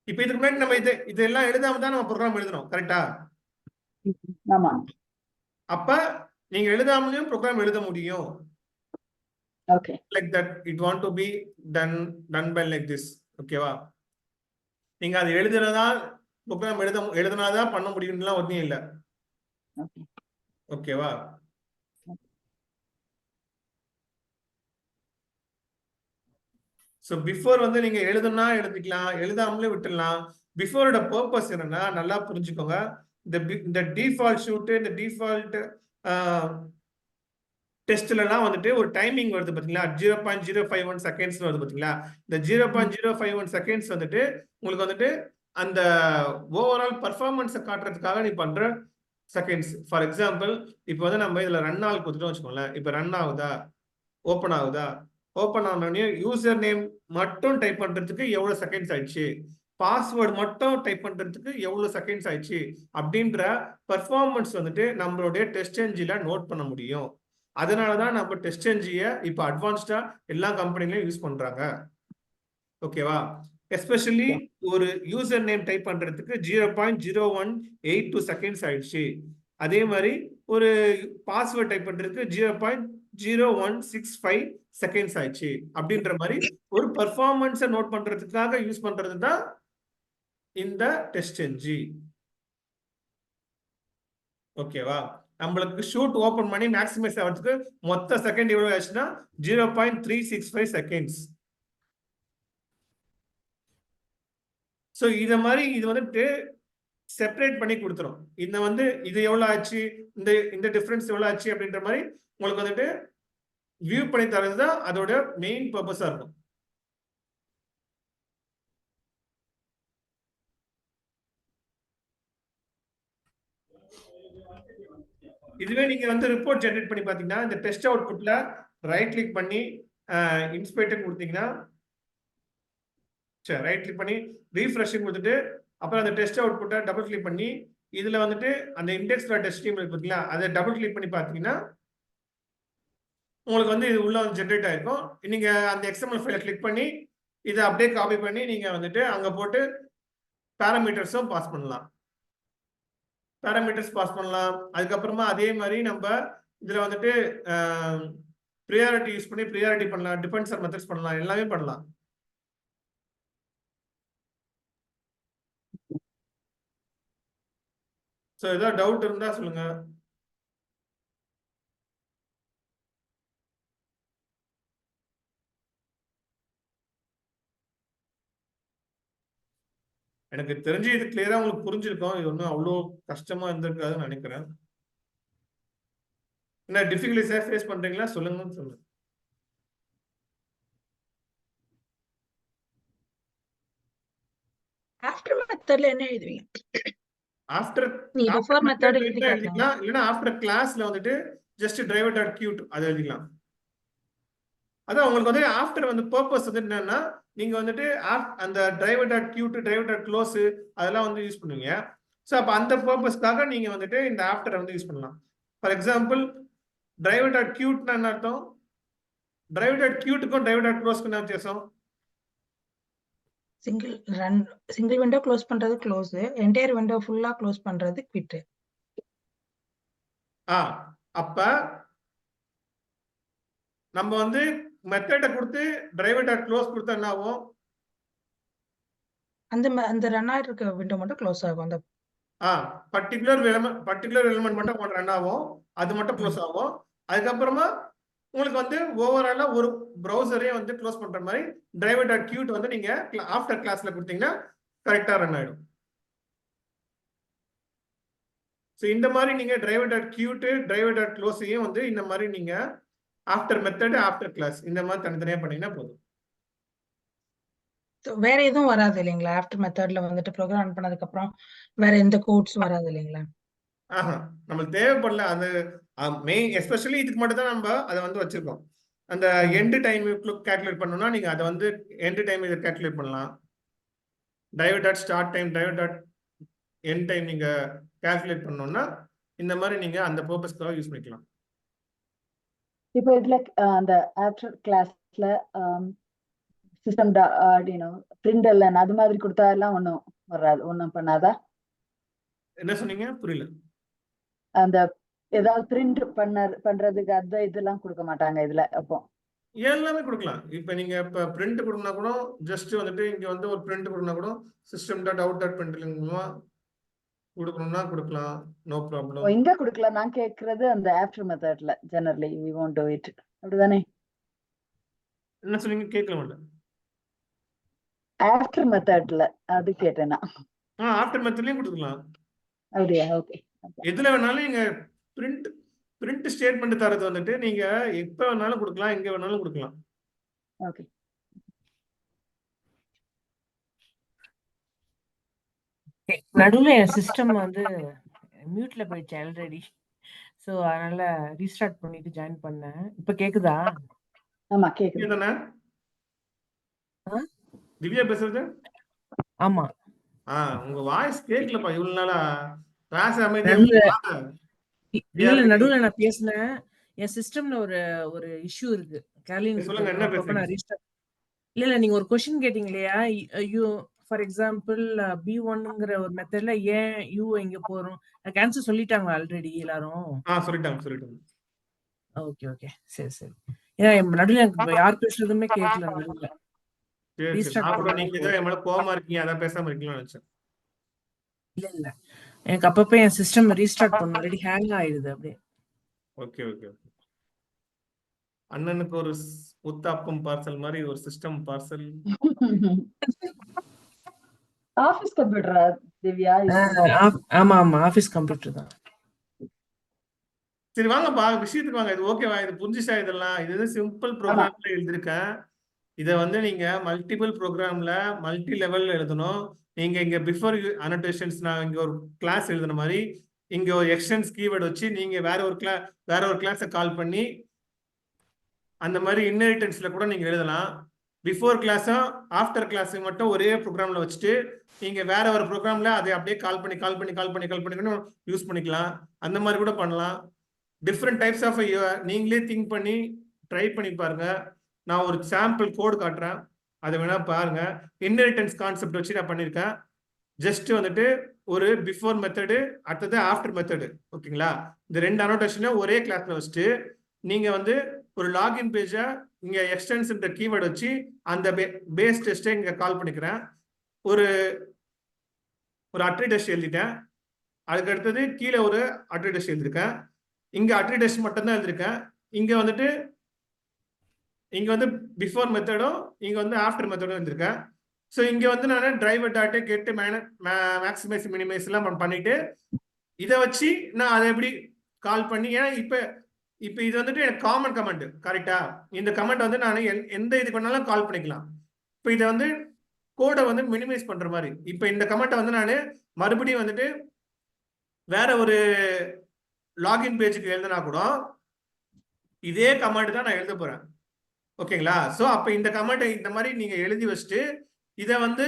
இப்போ இதுக்கு முன்னாடி நம்ம இதெல்லாம் எழுதாம தான் நம்ம ப்ரோக்ராம் எழுதணும். கரெக்டா? ஆமா. அப்ப நீங்க எழுதாமலையும் ப்ரோக்ராம் எழுத முடியும். Okay. Like that it want to be done by like this. ஓகேவா? நீங்க அதை எழுதுனதா ப்ரோக்ராம் எழுதுனாதான் பண்ண முடியும்லாம் ஒண்ணும் இல்ல. ஓகே. ஓகேவா? ஸோ பிஃபோர் வந்து நீங்க எழுதுனா எழுதிக்கலாம், எழுதாமலே விட்டுடலாம். பிஃபோரோட பர்பஸ் என்னன்னா நல்லா புரிஞ்சுக்கோங்க. இந்த டிஃபால்ட் ஷூட், இந்த டிஃபால்ட் டெஸ்ட்லாம் வந்துட்டு ஒரு டைமிங் வருது பாத்தீங்களா? 0.051 செகண்ட்ஸ் வருது பாத்தீங்களா? இந்த 0.051 செகண்ட்ஸ் வந்துட்டு உங்களுக்கு வந்துட்டு அந்த ஓவரால் பர்ஃபார்மன்ஸை காட்டுறதுக்காக நீ பண்ற செகண்ட்ஸ். ஃபார் எக்ஸாம்பிள் இப்போ வந்து நம்ம இதுல ரன் ஆள் கொடுத்துட்டோம் வச்சுக்கோங்களேன். இப்போ ரன் ஆகுதா, ஓப்பன் ஆகுதா, ஓப்பன் ஆனோடனே யூசர் நேம் மட்டும் டைப் பண்றதுக்கு எவ்வளவு செகண்ட்ஸ் ஆயிடுச்சு, பாஸ்வேர்டு மட்டும் டைப் பண்றதுக்கு எவ்வளவு செகண்ட்ஸ் ஆயிடுச்சு அப்படின்ற பர்ஃபார்மன்ஸ் வந்துட்டு நம்மளுடைய டெஸ்ட் என்ஜின்ல நோட் பண்ண முடியும். அதனாலதான் நம்ம டெஸ்ட் என்ஜியை இப்போ அட்வான்ஸ்டா எல்லா கம்பெனிலையும் யூஸ் பண்றாங்க. ஓகேவா? எஸ்பெஷலி ஒரு யூசர் நேம் டைப் பண்றதுக்கு 0.0182 செகண்ட்ஸ் ஆயிடுச்சு. அதே மாதிரி ஒரு பாஸ்வேர்ட் டைப் பண்றதுக்கு 0.0165 செகண்ட்ஸ் ஆயிடுச்சு. அப்படின்ற மாதிரி ஒரு பர்ஃபார்மன்ஸை நோட் பண்றதுக்காக யூஸ் பண்றது தான் இந்த டெஸ்ட் என்ஜி. ஓகேவா? நம்மளுக்கு ஷூட் ஓபன் பண்ணி மேக்ஸிமைஸ் ஆகிறதுக்கு மொத்த செகண்ட் எவ்வளவு ஆச்சுன்னா 0.365 செகண்ட்ஸ். ஸோ இத மாதிரி இது வந்துட்டு செப்பரேட் பண்ணி கொடுத்துரும். இந்த வந்து இது எவ்வளவு ஆச்சு, இந்த டிஃபரன்ஸ் எவ்வளவு ஆச்சு அப்படின்ற மாதிரி உங்களுக்கு வந்துட்டு வியூ பண்ணி தரதுதான் அதோட மெயின் பர்பஸா இருக்கும். இதுவே நீங்க வந்து ரிப்போர்ட் ஜெனரேட் பண்ணி பாத்தீங்கன்னா இந்த டெஸ்ட் அவுட்புட்ல ரைட் கிளிக் பண்ணி இன்ஸ்பெக்டர் கொடுத்தீங்கன்னா, சரி ரைட் கிளிக் பண்ணி ரீஃப்ரெஷிங் கொடுத்துட்டு அப்புறம் அந்த டெஸ்ட் அவுட்புட்டை டபுள் கிளிக் பண்ணி இதுல வந்துட்டு அந்த இண்டெக்ஸ் டெஸ்ட் டீம் இருக்கு பாத்தீங்களா, அதை டபுள் கிளிக் பண்ணி பாத்தீங்கன்னா உங்களுக்கு வந்து இது உள்ள வந்து ஜென்ரேட் ஆயிருக்கும். நீங்க அந்த எக்ஸ்எம்எல் ஃபைலை கிளிக் பண்ணி இதை அப்படியே காப்பி பண்ணி நீங்க வந்துட்டு அங்க போட்டு பேராமீட்டர்ஸும் பாஸ் பண்ணலாம். பேராமீட்டர்ஸ் பாஸ் பண்ணலாம். அதுக்கப்புறமா அதே மாதிரி நம்ம இதுல வந்துட்டு ப்ரியாரிட்டி யூஸ் பண்ணி ப்ரியாரிட்டி பண்ணலாம், டிபெண்டன்ஸ் மெத்தட்ஸ் பண்ணலாம், எல்லாமே பண்ணலாம். ஸோ ஏதாவது டவுட் இருந்தா சொல்லுங்க. எனக்கு தெரிஞ்சு இது கிளியரா உங்களுக்கு புரிஞ்சிருக்கும். இது ஒன்றும் அவ்வளோ கஷ்டமா இருந்திருக்காதுன்னு நினைக்கிறேன். என்ன டிஃபிகல்டிஸா ஃபேஸ் பண்றீங்களா சொல்லுங்கன்னு சொல்லுங்க. ஆஃப்டர் மெத்தட்ல என்ன எழுதுவீங்க? ஆஃப்டர் நீங்க பிஃபோர் மெத்தட் எழுதி காட்டலாம். எழுதிக்கலாம், இல்லைன்னா ஆஃப்டர் கிளாஸ்ல வந்துட்டு ஜஸ்ட் டிரைவர் டாட் கியூட் அதை எழுதிக்கலாம். அதான் உங்களுக்கு வந்து ஆஃப்டர் வந்து பர்பஸ் வந்து என்னன்னா நீங்க வந்துட்டு அந்த driver dot quit, driver dot close அதெல்லாம் வந்து யூஸ் பண்ணுவீங்க. ஸோ அப்போ அந்த பர்பஸ்க்காக நீங்க வந்துட்டு இந்த ஆஃப்டரை வந்து யூஸ் பண்ணலாம். ஃபார் எக்ஸாம்பிள் டிரைவர் டாட் கியூட்னா என்ன அர்த்தம்? டிரைவர் டாட் கியூட்டுக்கும் டிரைவர் டாட் க்ளோஸ்க்கு என்ன வித்தியாசம்? சிங்கிள் விண்டோ க்ளோஸ் பண்றது க்ளோஸ், என்டையர் விண்டோ ஃபுல்லா க்ளோஸ் பண்றது குவிட். அப்ப நம்ம வந்து மெத்தட கொடுத்து டிரைவர் டாட் க்ளோஸ் கொடுத்தா என்ன ஆகும்? அந்த ரன் ஆயிட்டு இருக்க விண்டோ மட்டும் க்ளோஸ் ஆகும். அந்த பர்டிகுலர் எலிமெண்ட் மட்டும் ரன் ஆகும், அது மட்டும் க்ளோஸ் ஆகும். அதுக்கப்புறமா உங்களுக்கு வந்து ஓவராலா ஒரு ப்ரௌசரே வந்து க்ளோஸ் பண்ற மாதிரி டிரைவர் டாட் கியூட் வந்து நீங்க ஆஃப்டர் கிளாஸ்ல கொடுத்தீங்கன்னா கரெக்டா ரன் ஆயிடும். ஸோ இந்த மாதிரி நீங்க driver dot quit driver dot க்ளோஸையும் வந்து இந்த மாதிரி நீங்க ஆஃப்டர் மெத்தட் ஆஃப்டர் கிளாஸ் இந்த மாதிரி தனித்தனியா பண்ணீங்கன்னா போதும். வேற எதுவும் வராது இல்லைங்களா? ஆஃப்டர் மெத்தட்ல வந்துட்டு ப்ரோக்ராம் ரன் பண்ணதுக்கு அப்புறம் வேற எந்த கோட்ஸும் வராது இல்லைங்களா? நம்மளுக்கு தேவைப்படல. அந்த மெயின் எஸ்பெஷலி இதுக்கு மட்டும் தான் நம்ம அதை வந்து வச்சிருக்கோம். அந்த எண்ட் டைம் கால்குலேட் பண்ணணும்னா நீங்க அதை வந்து எண்ட் டைம் இதை கால்குலேட் பண்ணலாம். Driver dot start time driver dot end time நீங்க கால்குலேட் பண்ணணும்னா இந்த மாதிரி நீங்க அந்த பர்பஸ்க்காக யூஸ் பண்ணிக்கலாம். இப்போ இதுல அந்த ஆஃப்டர் கிளாஸ்ல சிஸ்டம் பிரிண்டல் அது மாதிரி கொடுத்தா எல்லாம் ஒண்ணும் வராது, ஒண்ணும் பண்ணாதா? என்ன சொன்னீங்க? புரியல. அந்த ஏதாவது பிரிண்ட் பண்றதுக்கு அந்த இதெல்லாம் கொடுக்க மாட்டாங்க இதுல? அப்போ எல்லாமே கொடுக்கலாம். இப்ப நீங்க இப்ப பிரிண்ட் கொடுக்கணும்னா கூட ஜஸ்ட் வந்துட்டு இங்க வந்து ஒரு பிரிண்ட் கொடுக்கணும்னா கூட system dot out dot print மூலமா கொடுக்கணும்னா கொடுக்கலாம், நோ ப்ராப்ளம். இங்க கொடுக்கலாம். நான் கேக்குறது அந்த ஆஃப்டர் மெத்தட்ல generally we won't do it, அப்படிதானே? என்ன சொன்னீங்க? கேட்கல மாட்டேன். ஆஃப்டர் மெத்தட்ல அது கேட்டேனா? ஆஃப்டர் மெத்தட்லயும் கொடுக்கலாம். அப்படியா? ஓகே. எதுல வேணாலும் நீங்க பிரிண்ட் ஸ்டேட்மெண்ட் தரது வந்துட்டு நீங்க எப்ப வேணாலும் கொடுக்கலாம், எங்க வேணாலும் கொடுக்கலாம். ஓகே. நடுவுல என் சிஸ்டம் வந்து மியூட்ல போயிடுச்சு ஆல்ரெடி. சோ அதனால ரீஸ்டார்ட் பண்ணிட்டு ஜாயின் பண்ணேன். இப்ப கேக்குதா? ஆமா கேக்குது. இதுதானே திவ்யா பேசுறது? ஆமா. உங்க வாய்ஸ் கேட்கலப்பா இவ்வளவு நாளா. பேச அமைதியா இல்ல நடுவுல நான் பேசினேன். என் சிஸ்டம்ல ஒரு இஷ்யூ இருக்கு. சொல்லுங்க, என்ன பேசுறீங்க? நான் ரீஸ்டார்ட் இல்ல நீங்க ஒரு क्वेश्चन கேட்டீங்க இல்லையா? யூ ஃபார் எக்ஸாம்பிள் B1ங்கற ஒரு மெத்தட்ல ஏன் யூ எங்க போறோம்? எனக்கு ஆன்சர் சொல்லிட்டாங்க ஆல்ரெடி எல்லாரும். சொல்லிட்டாங்க. ஓகே. சரி. ஏன்னா நடுவுல எனக்கு யார் பேசுறதுமே கேட்கல நடுவுல. நீங்க ஏதோ என் மேல கோவமா இருக்கீங்க அதான் பேசாம இருக்கீங்கன்னு நினைச்சேன். இல்ல எனக்கு அப்பப்ப என் சிஸ்டம் ரீஸ்டார்ட் பண்ண ஆல்ரெடி ஹேங் ஆயிடுது அப்படியே. ஓகே. அண்ணனுக்கு ஒரு உத்தாப்பம் பார்சல் மாதிரி ஒரு சிஸ்டம் பார்சல். ஆபீஸ் கம்ப்யூட்டரா திவ்யா? ஆமா ஆபீஸ் கம்ப்யூட்டர் தான். சரி வாங்கப்பா விஷயத்துக்கு வாங்க. இது ஓகேவா? இது புரிஞ்சுச்சா? இதெல்லாம் இது சிம்பிள் ப்ரோக்ராம்ல எழுதிருக்கேன். இதை வந்து நீங்க மல்டிபிள் ப்ரோக்ராம்ல மல்டி லெவல்ல எழுதணும். நீங்க இங்க பிஃபோர் அனோட்டேஷன்ஸ் நான் இங்க ஒரு கிளாஸ் எழுதுன மாதிரி இங்க ஒரு எக்ஸ்டென்ஸ் கீவேர்டு வச்சு நீங்க வேற ஒரு கிளாஸை கால் பண்ணி அந்த மாதிரி இன்ஹெரிட்டன்ஸ்ல கூட நீங்க எழுதலாம். பிஃபோர் கிளாஸும் ஆஃப்டர் கிளாஸும் மட்டும் ஒரே ப்ரோக்ராம்ல வச்சுட்டு நீங்க வேற ஒரு ப்ரோக்ராம்ல அதை அப்படியே கால் பண்ணி யூஸ் பண்ணிக்கலாம். அந்த மாதிரி கூட பண்ணலாம். டிஃப்ரெண்ட் டைப்ஸ் ஆஃப் நீங்களே திங்க் பண்ணி ட்ரை பண்ணி பாருங்க. நான் ஒரு சாம்பிள் கோடு காட்டுறேன், அதை வேணா பாருங்க. இன்ஹெரிட்டன்ஸ் கான்செப்ட் வச்சு நான் பண்ணியிருக்கேன். ஜஸ்ட் வந்துட்டு ஒரு பிஃபோர் மெத்தடு அடுத்தது ஆஃப்டர் மெத்தடு, ஓகேங்களா? இந்த ரெண்டு அனோட்டேஷனை ஒரே கிளாஸ்ல வச்சுட்டு நீங்க வந்து ஒரு லாகின் பேஜை இங்க எக்ஸ்டென்ஸ் கீவேர்டு வச்சு அந்த பேஸ் டெஸ்ட்டை இங்க கால் பண்ணிக்கிறேன். ஒரு அட்ரி டெஸ்ட் எழுதிட்டேன். அதுக்கு அடுத்தது கீழே ஒரு அட்ரி டெஸ்ட் எழுதிருக்கேன். இங்க அட்ரி டெஸ்ட் மட்டும் தான் எழுதிருக்கேன். இங்க வந்து பிஃபோர் மெத்தடும் இங்க வந்து ஆஃப்டர் மெத்தடும் எழுதிருக்கேன். ஸோ இங்க வந்து நான் driver dot get maximise minimise எல்லாம் பண்ணிட்டு இதை வச்சு நான் அதை எப்படி கால் பண்ணி, ஏன்னா இப்ப இது வந்துட்டு எனக்கு காமன் கமெண்ட் கரெக்டா? இந்த கமெண்ட் வந்து நான் எந்த இது பண்ணாலும் கால் பண்ணிக்கலாம். இப்போ இதை வந்து கோடை வந்து மினிமைஸ் பண்ற மாதிரி இப்ப இந்த கமெண்ட்டை வந்து நான் மறுபடியும் வந்துட்டு வேற ஒரு லாகின் பேஜுக்கு எழுதினா கூட இதே கமெண்ட் தான் நான் எழுத போறேன், ஓகேங்களா? ஸோ அப்போ இந்த கமெண்ட்டை இந்த மாதிரி நீங்க எழுதி வச்சுட்டு இதை வந்து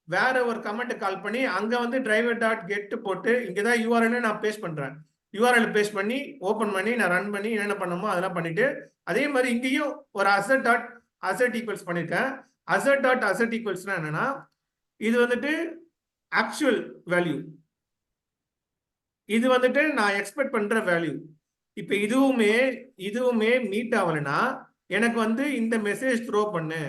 வேற ஒரு கமெண்ட்டை கால் பண்ணி அங்க வந்து டிரைவர் டாட் கெட் போட்டு இங்கதான் யூஆர்எல் நான் பேஸ்ட் பண்றேன். யூஆர்எல் பேஸ்ட் பண்ணி ஓப்பன் பண்ணி நான் ரன் பண்ணி என்னென்ன பண்ணணுமோ அதெல்லாம் பண்ணிட்டு அதே மாதிரி இங்கேயும் ஒரு அசட் ஈக்குவல்ஸ் பண்ணியிருக்கேன். அசட் ஈக்குவல்ஸ்னா என்னன்னா இது வந்துட்டு ஆக்சுவல் வேல்யூ, இது வந்துட்டு நான் எக்ஸ்பெக்ட் பண்ற வேல்யூ. இப்ப இதுவுமே மீட் ஆகலைன்னா எனக்கு வந்து இந்த மெசேஜ் த்ரோ பண்ணு,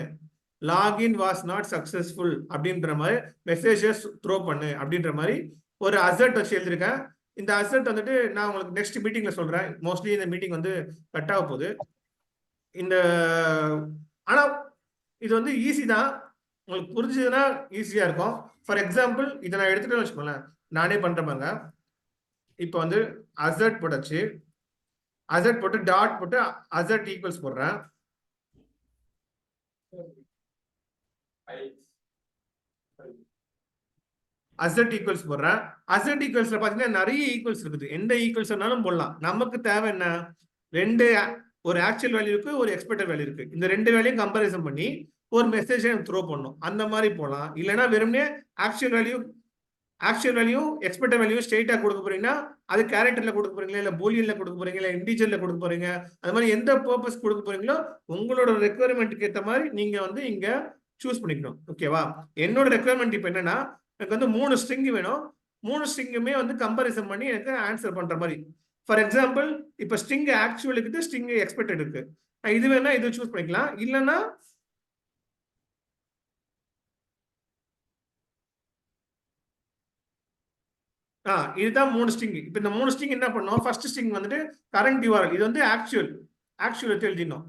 லாகின் வாஸ் நாட் சக்சஸ்ஃபுல் அப்படின்ற மாதிரி மெசேஜஸ் த்ரோ பண்ணு அப்படின்ற மாதிரி ஒரு அசர்ட் வச்சு எழுதிருக்கேன். இந்த அசர்ட் வந்துட்டு நான் உங்களுக்கு நெக்ஸ்ட் மீட்டிங்ல சொல்றேன். மோஸ்ட்லி இந்த மீட்டிங் வந்து கட் ஆக போகுது. இந்த ஆனா இது வந்து ஈஸி தான், உங்களுக்கு புரிஞ்சதுன்னா ஈஸியா இருக்கும். ஃபார் எக்ஸாம்பிள் இதை நான் எடுத்துட்டு வச்சுக்கோங்களேன், நானே பண்றேன். இப்போ வந்து அசர்ட் போட்டாச்சு, அசர்ட் போட்டு டாட் போட்டு அசர்ட் ஈக்குவல்ஸ் போடுறேன். அசர்ட் ஈக்குவல்ஸ் போடுறேன். அசர்ட் ஈக்குவல்ஸ்ல பாத்தீங்கன்னா நிறைய ஈக்குவல்ஸ் இருக்குது. எந்த ஈக்குவல்ஸ் வேணாலும் போடலாம். நமக்கு தேவை என்ன, ஒரு ஆக்சுவல் வேல்யூ இருக்கு, ஒரு எக்ஸ்பெக்டட் வேல்யூ இருக்கு. இந்த ரெண்டு வேல்யூயும் கம்பேரிசன் பண்ணி ஒரு மெசேஜை த்ரோ பண்ணும். அந்த மாதிரி போகலாம். இல்லைன்னா வெறுமனே ஆக்சுவல் வேல்யூ எக்ஸ்பெக்டட் வேல்யூ ஸ்ட்ரெயிட்டா கொடுக்க போறீங்கன்னா அது கேரக்டர்ல கொடுக்க போறீங்களா, இல்ல பூலியன்ல கொடுக்க போறீங்களா, இல்ல இன்டிஜர்ல கொடுக்க போறீங்க, அது மாதிரி எந்த பர்பஸ் கொடுக்க போறீங்களோ உங்களோட ரெக்குவயர்மெண்ட்டுக்கு ஏற்ற மாதிரி நீங்க வந்து இங்க சூஸ் பண்ணிக்கணும். ஓகேவா? என்னோட ரெக்குவயர்மெண்ட் இப்போ என்னன்னா, எனக்கு வந்து 3 ஸ்ட்ரிங் வேணும். 3 ஸ்ட்ரிங்குமே வந்து கம்பேரிசன் பண்ணி எனக்கு ஆன்சர் பண்ற மாதிரி. ஃபார் எக்ஸாம்பிள் இப்போ ஸ்ட்ரிங் ஆக்சுவல் இருக்குது, ஸ்ட்ரிங் எக்ஸ்பெக்டட் இருக்கு. இது வேணா இது சூஸ் பண்ணிக்கலாம். இல்லைன்னா இதுதான் 3 ஸ்ட்ரிங். இப்போ இந்த 3 ஸ்ட்ரிங் என்ன பண்ணோம், ஃபர்ஸ்ட் ஸ்ட்ரிங் வந்துட்டு கரண்ட் URL, இது வந்து ஆக்சுவல் எடுத்து எழுதிடணும்.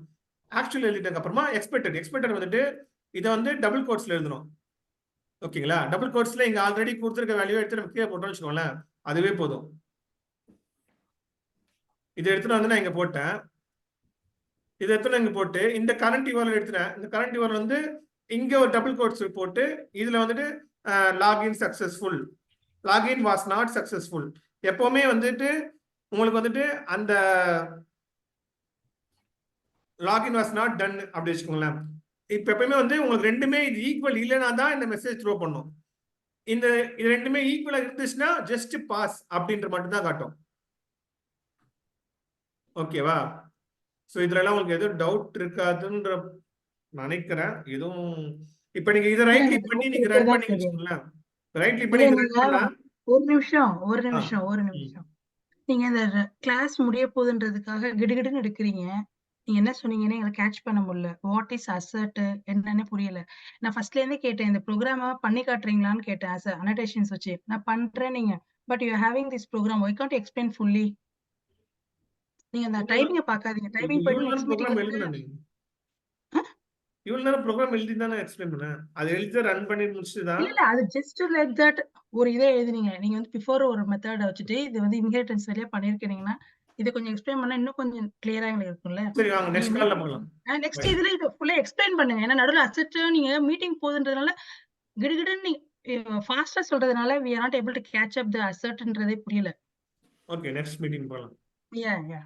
ஆக்சுவல் எழுதிட்டதுக்கு அப்புறமா எக்ஸ்பெக்டட் வந்துட்டு இதை வந்து டபுள் கோட்ஸ்ல எழுதணும். ஓகேங்களா? டபுள் கோட்ஸ்ல இங்க ஆல்ரெடி கொடுத்துருக்க வேல்யூ எடுத்து நம்ம கீழே போட்டோம்னு வச்சுக்கோங்களேன், அதுவே போதும். இதை எடுத்துட்டு வந்து நான் இங்க போட்டேன். இதை எடுத்து இங்க போட்டு இந்த கரண்ட் URL எடுத்துட்டேன். இந்த கரண்ட் URL வந்து இங்க ஒரு டபுள் கோட்ஸ் போட்டு இதுல வந்துட்டு login successful, login was not successful. எப்பவுமே வந்துட்டு உங்களுக்கு வந்துட்டு அந்த லாகின் வாஸ் நாட் டன் அப்படி வச்சுக்கோங்களேன். இப்ப எப்பவுமே வந்து உங்களுக்கு ரெண்டுமே இது ஈக்குவல் இல்லைன்னா தான் இந்த மெசேஜ் த்ரோ பண்ணும். இது ரெண்டுமே ஈக்குவலா இருந்துச்சுன்னா ஜஸ்ட் பாஸ் அப்படின்ற மட்டும் தான் காட்டும். ஓகேவா? ஸோ இதுல எல்லாம் உங்களுக்கு எதுவும் டவுட் இருக்காதுன்ற நினைக்கிறேன். எதுவும் இப்ப நீங்க இதை ரைட் கிளிக் பண்ணி நீங்க ரன் பண்ணி வச்சுக்கோங்களேன். ரைட் கிளிக் பண்ணி ரன் பண்ணா ஒரு நிமிஷம். நீங்க இந்த கிளாஸ் முடிய போகுதுன்றதுக்காக கிடுகிடுன்னு எடுக்கிறீங்க. நீங்க என்ன சொன்னீங்கன்னு எங்களை கேட்ச் பண்ண முடியல. வாட் இஸ் அசர்ட் என்னன்னு புரியல. நான் ஃபர்ஸ்ட்ல இருந்தே கேட்டேன், இந்த ப்ரோக்ராமா பண்ணி காட்டுறீங்களான்னு கேட்டேன். அனோடேஷன்ஸ் வச்சு நான் பண்றேன் நீங்க. But you having this program, why can't explain fully. நீங்க அந்த டைப்பிங்க பார்க்காதீங்க. டைப்பிங் போயிட்டு நெக்ஸ்ட் மீட்டிங் இவ்வளவு நேரம் ப்ரோக்ராம் எழுதி தானே எக்ஸ்பிளைன் பண்ணேன். அது எழுதி ரன் பண்ணி முடிச்சுதான். இல்ல அது ஜஸ்ட் லைக் தட் ஒரு இதே எழுதுனீங்க. நீங்க வந்து பிஃபோர் ஒரு மெத்தட் வச்சுட்டு இது வந்து இன்ஹெரிட்டன்ஸ் வழியா பண்ணிருக்கீங்கன்னா இதை கொஞ்சம் எக்ஸ்பிளைன் பண்ணா இன்னும் கொஞ்சம் கிளியரா எங்களுக்கு இருக்கும்ல. சரி வாங்க நெக்ஸ்ட் கால்ல பார்க்கலாம். நெக்ஸ்ட் இதுல இது ஃபுல்லா எக்ஸ்பிளைன் பண்ணுங்க. ஏன்னா நடுவுல அசெட் நீங்க மீட்டிங் போகுதுன்றதுனால கிடுகிடுன்னு நீங்க ஃபாஸ்டா சொல்றதுனால we are not able to catch up the assertன்றதே புரியல. ஓகே நெக்ஸ்ட் மீட்டிங் போலாம். Yeah.